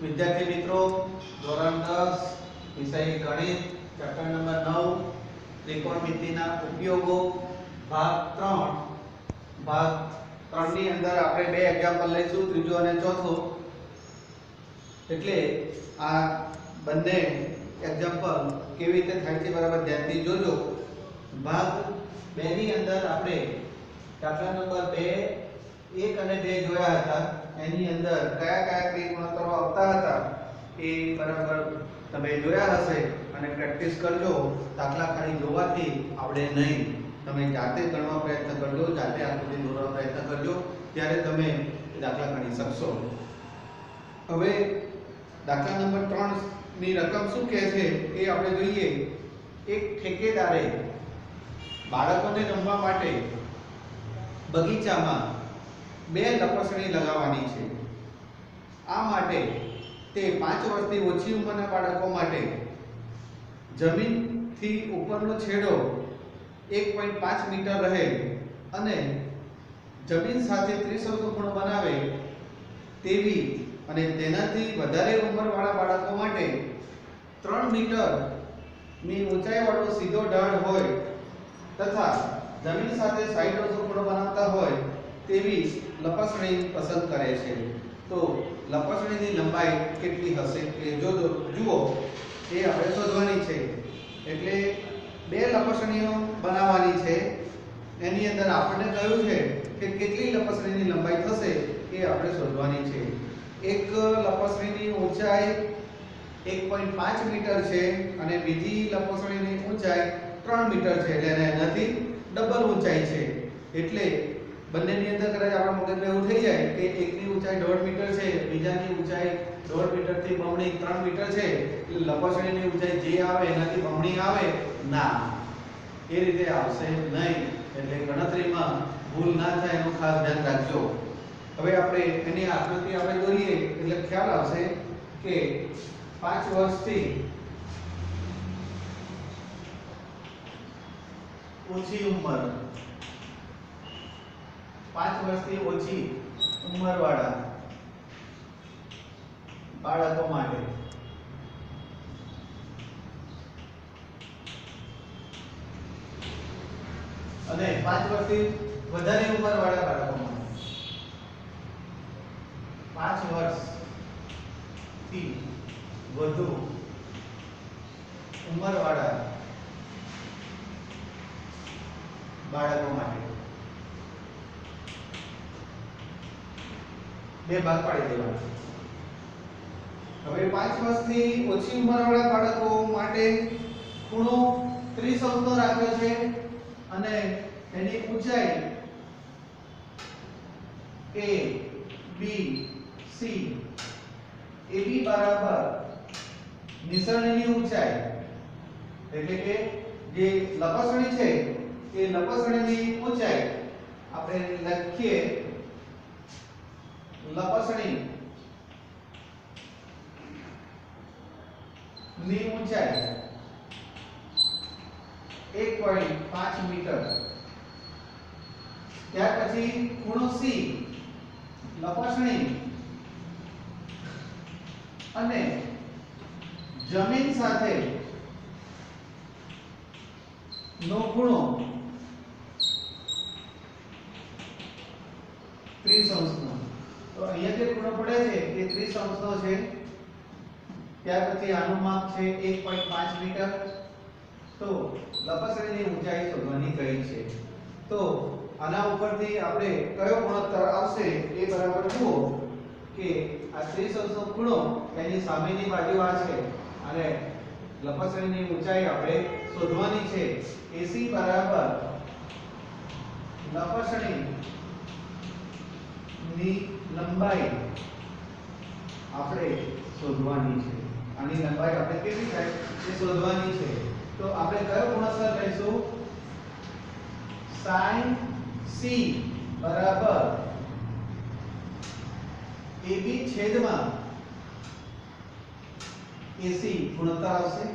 વિદ્યાર્થી મિત્રો, ધોરણ 10 વિષય ગણિત ચેપ્ટર નંબર 9 ત્રિકોણમિતિના ઉપયોગો ભાગ 3 ની અંદર આપણે બે એક્ઝામ્પલ લઈશું, ત્રીજો અને ચોથો. એટલે આ બંને એક્ઝામ્પલ કેવી રીતે થાય છે બરાબર ધ્યાનથી જોજો. ભાગ 2 ની અંદર આપણે દાખલા નંબર 2 1 અને 2 જોયા હતા. એની અંદર કયા કયા ત્રિકોણોત્તરો આવતા હતા એ બરાબર તમે જોયા હશે અને પ્રેક્ટિસ કરજો. દાખલા ખાલી જોવાથી આવડે નહીં, તમે જાતે ગણવા પ્રયત્ન કરજો, જાતે આકૃતિ દોરવા પ્રયત્ન કરજો, ત્યારે તમે દાખલા ગણી શકશો. હવે દાખલા નંબર 3 ની રકમ શું કહે છે એ આપણે જોઈએ. એક ઠેકેદારે બાળકોને રમવા માટે બગીચામાં 2 લપસણી લગાવવાની છે. આ માટે તે 5 વર્ષથી ઓછી ઉંમરના બાળકો માટે જમીનથી ઉપરનો છેડો 1.5 મીટર રહે અને જમીન સાથે 30 અંશનો ખૂણો બનાવે તેવી અને તેનાથી વધારે ઉંમરવાળા બાળકો માટે 3 મીટર ની ઊંચાઈવાળો સીધો ઢાળ હોય તથા જમીન સાથે 60 અંશનો ખૂણો બનાવતા હોય તેવી લપસણી પસંદ કરે છે. તો લપસણીની લંબાઈ કેટલી હશે એ જુઓ, એ આપણે શોધવાની છે. એટલે 2 લપસણીઓ બનાવવાની છે. એની અંદર આપણને કહ્યું છે કે કેટલી લપસણીની લંબાઈ થશે એ આપણે શોધવાની છે. એક લપસણીની ઊંચાઈ 1.5 મીટર છે અને બીજી લપસણીની ઊંચાઈ 3 મીટર છે. એટલે એનાથી ડબલ ઊંચાઈ છે. એટલે બંનેની અંદર કદાચ આપણા મગજમાં એવું થઈ જાય કે એકની ઊંચાઈ 1.5 મીટર છે, બીજાની ઊંચાઈ 1.5 મીટરથી બમણી 3 મીટર છે, એટલે લપસણીની ઊંચાઈ જે આવે એનાથી બમણી આવે ના, એ રીતે આવશે નહીં. એટલે ગણતરીમાં ભૂલ ના થાય એનું ખાસ ધ્યાન રાખજો. હવે આપણે એની આકૃતિ આપણે દોરીએ એટલે ખ્યાલ આવશે કે 5 વર્ષથી ઓછી ઉંમર, 5 વર્ષથી ઓછી ઉંમરવાળા બાળકો માટે અને 5 વર્ષથી વધારે ઉંમરવાળા બાળકો માટે, 5 વર્ષથી વધુ ઉંમરવાળા બાળકો માટે બે ભાગ પાડી દેવાના. હવે 5 વર્ષથી ઓછી ઉંમરવાળા બાળકો માટે ખૂણો 30 અંશનો રાખ્યો છે અને એની ઊંચાઈ a b c ab બરાબર નિશાનીની ઊંચાઈ, એટલે કે જે લપસણી છે એ લપસણીની ઊંચાઈ આપણે લખીએ. લપસણી ની ઊંચાઈ 1.5 મીટર. ત્યાર પછી ખૂણો c લપસણી અને જમીન સાથે નો ખૂણો 30 અંશનો. તો અહીંયા જે ખૂણો પડે છે એ 30 અંશનો છે. ત્યાર પછી આનું માપ છે 1.5 મીટર. તો લપસણીની ઊંચાઈ શોધવાની કહી છે. તો આના ઉપરથી આપણે કયો ગુણોત્તર આવશે એ બરાબર જુઓ કે આ 30 અંશનો ખૂણો એની સામેની બાજુ આ છે અને લપસણીની ઊંચાઈ આપણે શોધવાની છે. AC બરાબર લપસણી ની લંબાઈ આપણે શોધવાની છે. આની લંબાઈ આપણે કેવી થાય એ શોધવાની છે. તો આપણે કયો ગુણોત્તર લઈશું? sin c બરાબર AB છેદમાં AC ગુણોત્તર આવશે.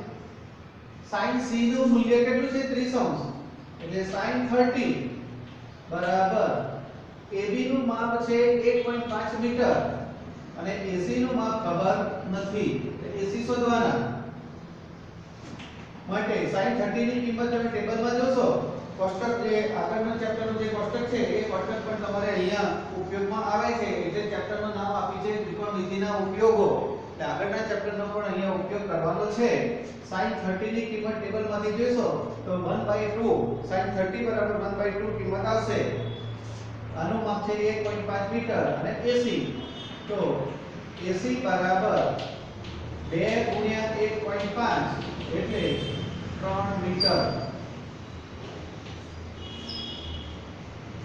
sin c નું મૂલ્ય કેટલું છે? 30 અંશ. એટલે sin 30 બરાબર AB નું માપ છે 1.5 મીટર અને AC નું માપ ખબર નથી. AC શોધવાના માટે sin 30 ની કિંમત તમે ટેબલમાં જોશો. કોષ્ટક જે આગળના ચેપ્ટરનું જે કોષ્ટક છે એ કોષ્ટક પણ તમારે અહીંયા ઉપયોગમાં આવે છે. એટલે ચેપ્ટરનું નામ આપ્યું છે ત્રિકોણમિતિના ઉપયોગો. એટલે આગળના ચેપ્ટરનો પણ અહીંયા ઉપયોગ કરવાનો છે. sin 30 ની કિંમત ટેબલમાંથી જોશો તો 1/2 sin 30 બરાબર 1/2 કિંમત આવશે. આનું માપ છે 1.5 મીટર અને AC તો AC બરાબર 2 ગુણ્યા 1.5 એટલે 3 મીટર.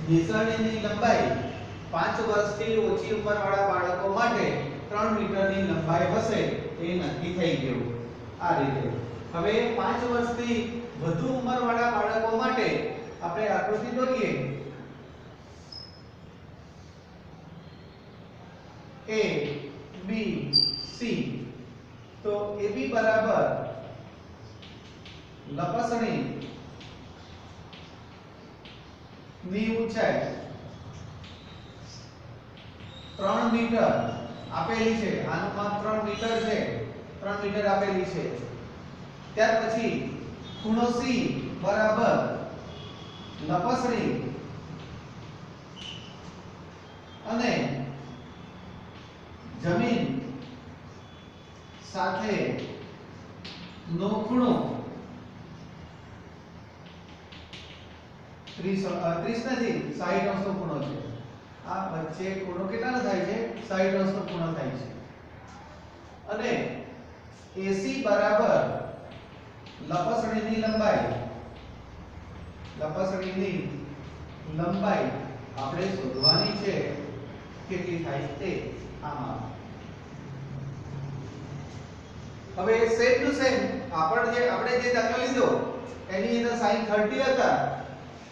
નિશાનીની લંબાઈ 5 વર્ષથી ઓછી ઉંમરવાળા બાળકો માટે 3 મીટરની લંબાઈ હશે એ નક્કી થઈ ગયું. આ રીતે હવે 5 વર્ષથી વધુ ઉંમરવાળા બાળકો માટે આપણે આકૃતિ દોરીએ. A B C તો AB બરાબર લપસણી ની ઊંચાઈ 3 મીટર આપેલી છે. આનું માપ 3 મીટર છે. 3 મીટર આપેલી છે. ત્યાર પછી ખૂણો C બરાબર લપસણી અને જમીન સાથે નો ખૂણો 30 નથી 60 અંશનો ખૂણો છે. આ વચ્ચે ખૂણો કેટલાનો થાય છે? 60 અંશનો ખૂણો થાય છે. અને AC બરાબર લપસણીની લંબાઈ આપણે શોધવાની છે. કેટલી થાય તે આમાં. હવે સેમ ટુ સેમ આપણે જે દાખલો લીધો એની અંદર sin 30 હતા.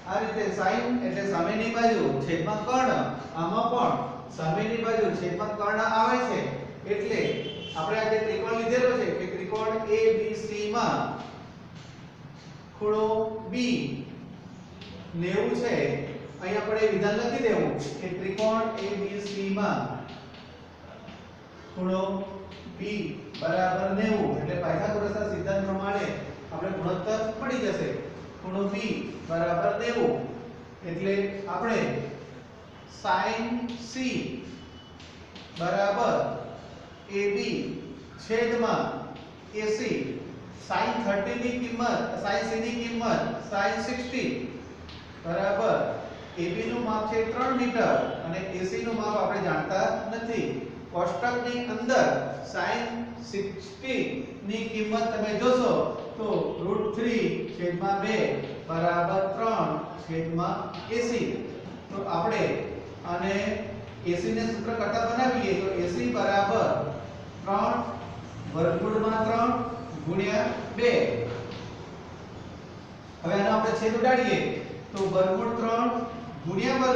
આ રીતે sin એટલે સામેની બાજુ છેદમાં કર્ણ. આમાં પણ સામેની બાજુ છેદમાં કર્ણ આવે છે. એટલે આપણે આ જે ત્રિકોણ લીધેલો છે કે ત્રિકોણ ABC માં ખૂણો B 90 છે. અહીં આપણે વિધાન લખી દેવું કે ત્રિકોણ ABC માં ખૂણો B બરાબર 90 એટલે પાયથાગોરસના સિદ્ધાંત પ્રમાણે આપણે ગુણોત્તર મળી જશે. ખૂણો B બરાબર 90 એટલે આપણે sin C બરાબર AB છેદમાં AC sin 30 ની કિંમત sin C ની કિંમત sin 60 બરાબર AB નું માપ છે 3 મીટર અને AC નું માપ આપણે જાણતા નથી. કોષ્ટકની અંદર sin 60 ની કિંમત તમે જોશો તો √3/2 બરાબર 3/AC. તો આપણે આને AC ને સૂત્ર કરતા બનાવીએ તો AC બરાબર 3 ગુણ્યા 2. હવે આનો આપણે છેદ ઉડાડીએ તો √3 ગુણ્યા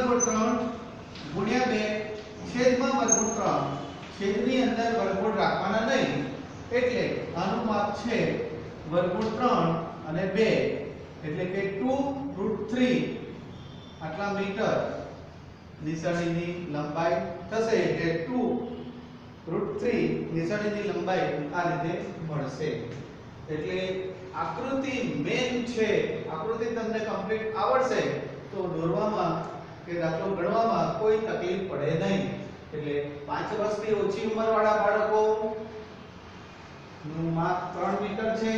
ગુણ્યા 2 છેદમાં √3. છેદની અંદર વર્ગમૂળ રાખવાના નહીં એટલે આનું માપ છે √3 અને 2 એટલે કે 2√3 આટલા મીટર નિશાનીની લંબાઈ થશે. એટલે 2√3 નિશાનીની લંબાઈ આ રીતે મળશે. એટલે આકૃતિ મેન છે. આકૃતિ તમને કમ્પ્લીટ આવડશે તો દોરવામાં કે દાખલો ગણવામાં કોઈ તકલીફ પડે નહીં. એટલે 5 વર્ષથી ઓછી ઉંમરવાળા બાળકો નું માપ 3 મીટર છે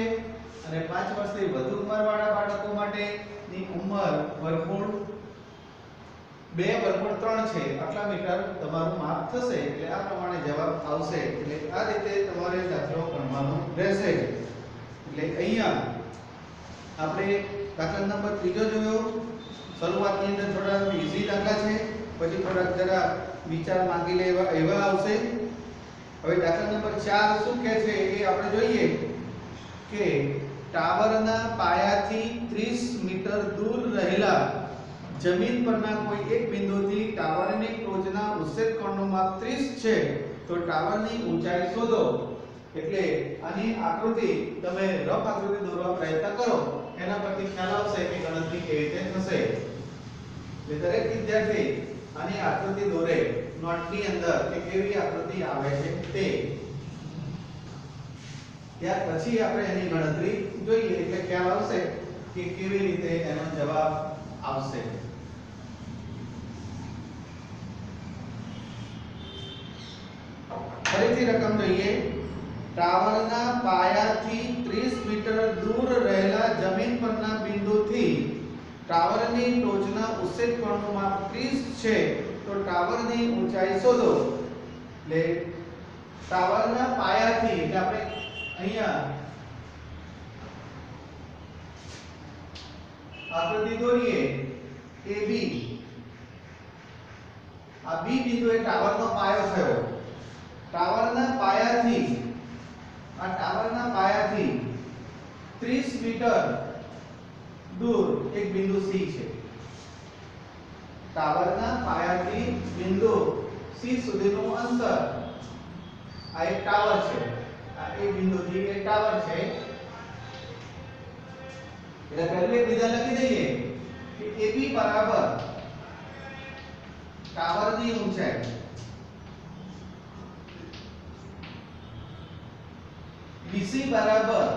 અને 5 વર્ષથી વધુ ઉંમરવાળા બાળકો માટેની ઉંમર વર્ગમૂળ 2/3 છે. આટલા મીટર તમારું માપ થશે. એટલે આ પ્રમાણે જવાબ આવશે. એટલે આ રીતે તમારે દાખલો ગણવાનો રહેશે. એટલે અહીંયા આપણે દાખલા નંબર 3 જોયો. શરૂઆતની અંદર થોડા ઈઝી દાખલા છે, પછી થોડા જરા વિચાર માંગી લે એવા આવશે. હવે દાખલા નંબર 4 શું કહે છે એ આપણે જોઈએ કે ટાવરના પાયાથી 30 મીટર દૂર રહેલા જમીન પરના કોઈ એક બિંદુથી ટાવરની ટોચના ઉચ્છેદ કોણનું માપ 30 છે તો ટાવરની ઊંચાઈ શોધો. એટલે આની આકૃતિ તમે રફ આકૃતિ દોરવા પ્રયત્ન કરો, એના પરથી ખ્યાલ આવશે કે ગણતરી કેવી રીતે થશે. દરેક વિદ્યાર્થી આની આકૃતિ દોરે. નોટની અંદર કે કેવી આકૃતિ આવે છે તે. ત્યાર પછી આપણે એની ગણતરી જોઈએ એટલે ખ્યાલ આવશે કે કેવી રીતે એનો જવાબ આવશે. ફરીથી રકમ જોઈએ. ટાવરના પાયાથી 30 મીટર દૂર રહેલા જમીન પરના બિંદુથી ટાવરની ટોચના ઉચ્છેદ કોણનું માપ 30 છે તો ટાવરની ઊંચાઈ શોધો. એટલે ટાવરના પાયાથી એટલે આપણે અહીંયા આકૃતિ દોરીએ AB. આ B બિંદુ એ ટાવરનો પાયો થયો. ટાવરના પાયાથી 30 મીટર દૂર એક બિંદુ C છે. ટાવરના પાયાથી બિંદુ C સુધીનું અંતર આ એક ટાવર છે. આ એક બિંદુથી એક ટાવર છે. એટલે પહેલું એક વિધાન લખી દઈએ કે AB બરાબર ટાવરની ઊંચાઈ BC બરાબર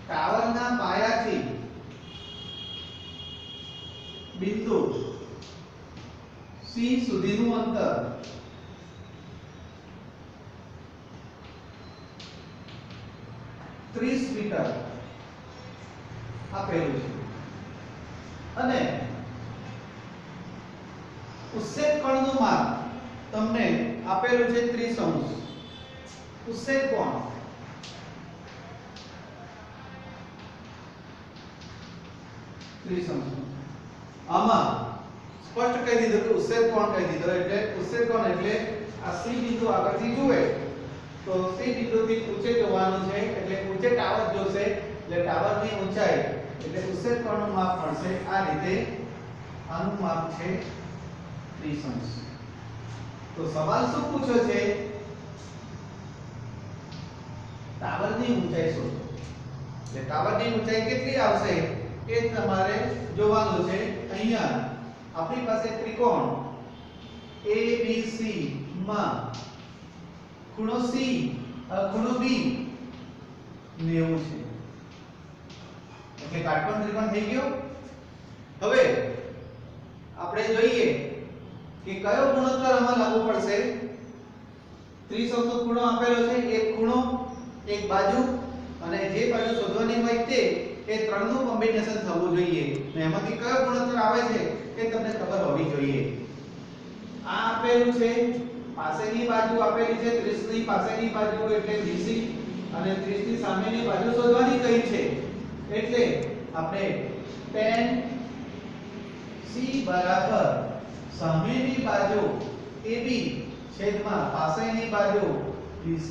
ટાવરના પાયાથી બિંદુ C સુધીનું અંતર ત્રીસ મીટર આપેલું છે અને ઉચ્છેદ કોણનું માપ તમને આપેલું છે 30 અંશ. ઉચ્છેદ કોણ આમાં સ્પષ્ટ કહી દીધું કે ઉચ્છેદ કોણ કહી દીધો એટલે ઉચ્છેદ કોણ એટલે આ C બિંદુ આગળથી જુએ તો C બિંદુથી ઊંચે જોવાનું છે એટલે ઊંચે ટાવર જોશે એટલે ટાવરની ઊંચાઈ એટલે ઉચ્છેદ કોણનું માપ મળશે આ રીતે. આનું માપ છે 30 અંશ. તો સવાલ શું પૂછ્યો છે? ટાવરની ઊંચાઈ શોધો. એટલે ટાવરની ઊંચાઈ કેટલી આવશે એ તમારે જોવાનું છે. અહીંયા આપણી પાસે ત્રિકોણ ABC માં ખૂણો C ખૂણો B 90 છે. એટલે કાટકોણ ત્રિકોણ થઈ ગયો. હવે આપણે જોઈએ કે કયો ગુણોત્તર આમાં લાગુ પડશે. 30 અંશનો ખૂણો આપેલો છે. એક ખૂણો એક બાજુ અને જે બાજુ શોધવાની હોય તે એ ત્રણનું કોમ્બિનેશન થવું જોઈએ. અને એમાંથી કયો ગુણોત્તર આવે છે એ તમને ખબર હોવી જોઈએ. આ આપેલું છે પાસેની બાજુ આપેલી છે 30 ની પાસેની બાજુ એટલે BC અને 30 ની સામેની બાજુ શોધવાની કહી છે એટલે આપણે tan C બરાબર સામેની બાજુ AB છેદમાં પાસેની બાજુ BC.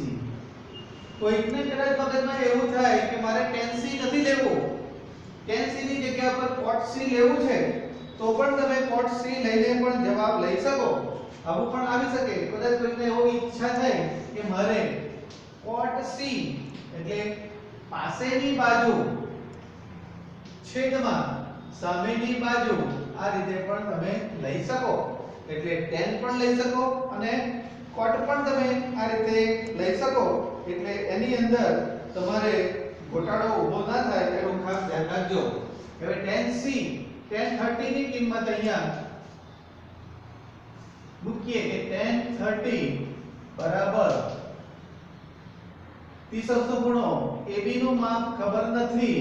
કોઈકને કદાચ મગજમાં એવું થાય કે મારે tan C નથી લેવું, tan C ની જગ્યા પર cot C લેવું છે તો પણ તમે cot C લઈને પણ જવાબ લઈ શકો. આવું પણ આવી શકે. કદાચ કોઈને એવી ઈચ્છા થાય કે મારે cot C એટલે પાસેની બાજુ છેદમાં સામેની બાજુ આ રીતે પણ તમે લઈ શકો. એટલે tan પણ લઈ શકો અને cot પણ તમે આ રીતે લઈ શકો. એટલે એની અંદર તમારે ઘોટાળો ઊભો ના થાય એનું ખાસ ધ્યાન રાખજો. હવે tan C tan 30 ની કિંમત અહીંયા મૂકીએ કે tan 30 બરાબર 30 અંશનો ખૂણો AB નું માપ ખબર નથી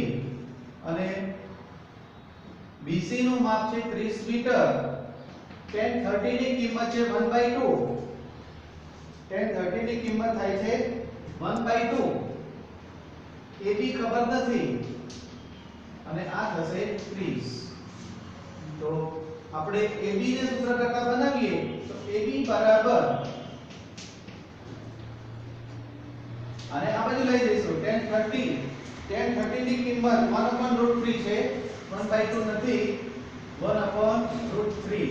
અને BC નું માપ છે 30 મીટર. tan 30 ની કિંમત છે 1/2. tan 30 ની કિંમત થાય છે 1/2. AB ખબર નથી અને આ થશે 30. તો આપણે AB ને સૂત્ર કરતા બનાવીએ તો AB બરાબર અને આ બાજુ લઈ જઈશું tan 30 ની કિંમત 1/√3 છે. 1/2 નથી 1/√3.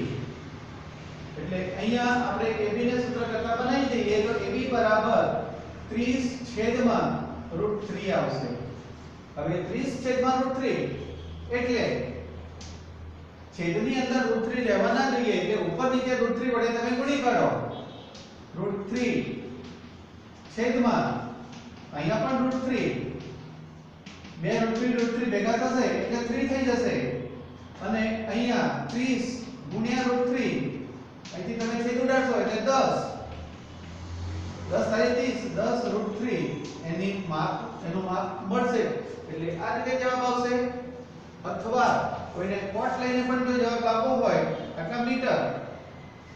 એટલે અહીંયા આપણે AB ને સૂત્ર કરતા બનાવી દઈએ તો AB બરાબર 30 છેદમાં √3 આવશે. હવે 30 છેદમાં √3 એટલે છેદની અંદર √3 લેવા ના જોઈએ એટલે ઉપર નીચે √3 વડે તમે ગુણી કરો. √3 છેદમાં અહીંયા પણ √3 બે √3 ભેગા થશે એટલે 3 થઈ જશે અને અહીંયા 30 ગુણ્યા √3 અહીંથી તમે છેદ ઉડાડશો એટલે 10 તારી 30 10 √3 એનું માપ મળશે એટલે આ રીતે જવાબ આવશે. અથવા કોઈને કોટ લઈને પણ જો જવાબ આપવો હોય આટલા મીટર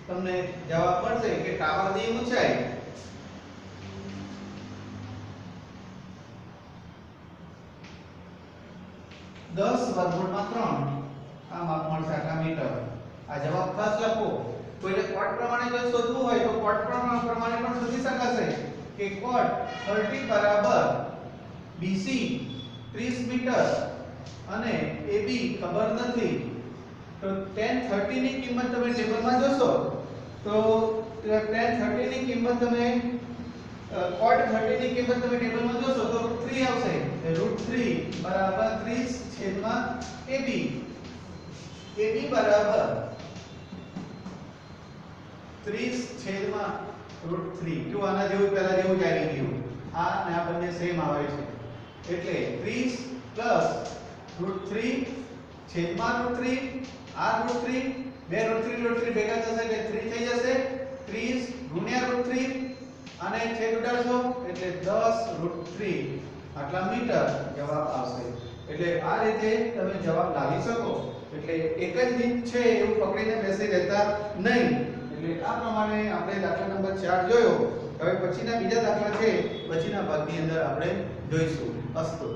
તમને જવાબ મળશે કે ટાવરની ઊંચાઈ 10 વર્ગમૂળમાં 3 આ માપ મળશે આટલા મીટર. આ જવાબ ખાસ લખો. કોઈને કોટ પ્રમાણે જો શોધવું હોય તો કોટ પ્રમાણે પણ શોધી શકાશે કે કોટ 30 બરાબર BC 30 મીટર અને AB ખબર નથી તો tan 30 ની કિંમત તમે ટેબલમાં જોશો તો tan 30 ની કિંમત તમે cot 30 ની કિંમત તમે ટેબલમાં જોશો તો √3 આવશે. √3 બરાબર 30 છેદમાં AB. AB બરાબર 30 છેદમાં √3. જો આના જેવું પહેલા જેવું જ આવી ગયું. આ અને આ બંને સેમ આવે છે એટલે 30 √3 છેદમાં √3 આ √3 બે √3 ભેગા થશે એટલે 3 થઈ જશે. 30 ગુણ્યા √3 અને છેદ ઉડાડશો એટલે 10 √3 આટલા મીટર જવાબ આવશે. એટલે આ રીતે તમે જવાબ લાવી શકો. એટલે એક જ રીત છે એવું પકડીને બેસી રહેતા નહીં. એટલે આ પ્રમાણે આપણે દાખલા નંબર 4 જોયો. હવે પછીના બીજા દાખલા છે પછીના ભાગની અંદર આપણે જોઈશું. અસ્તુ.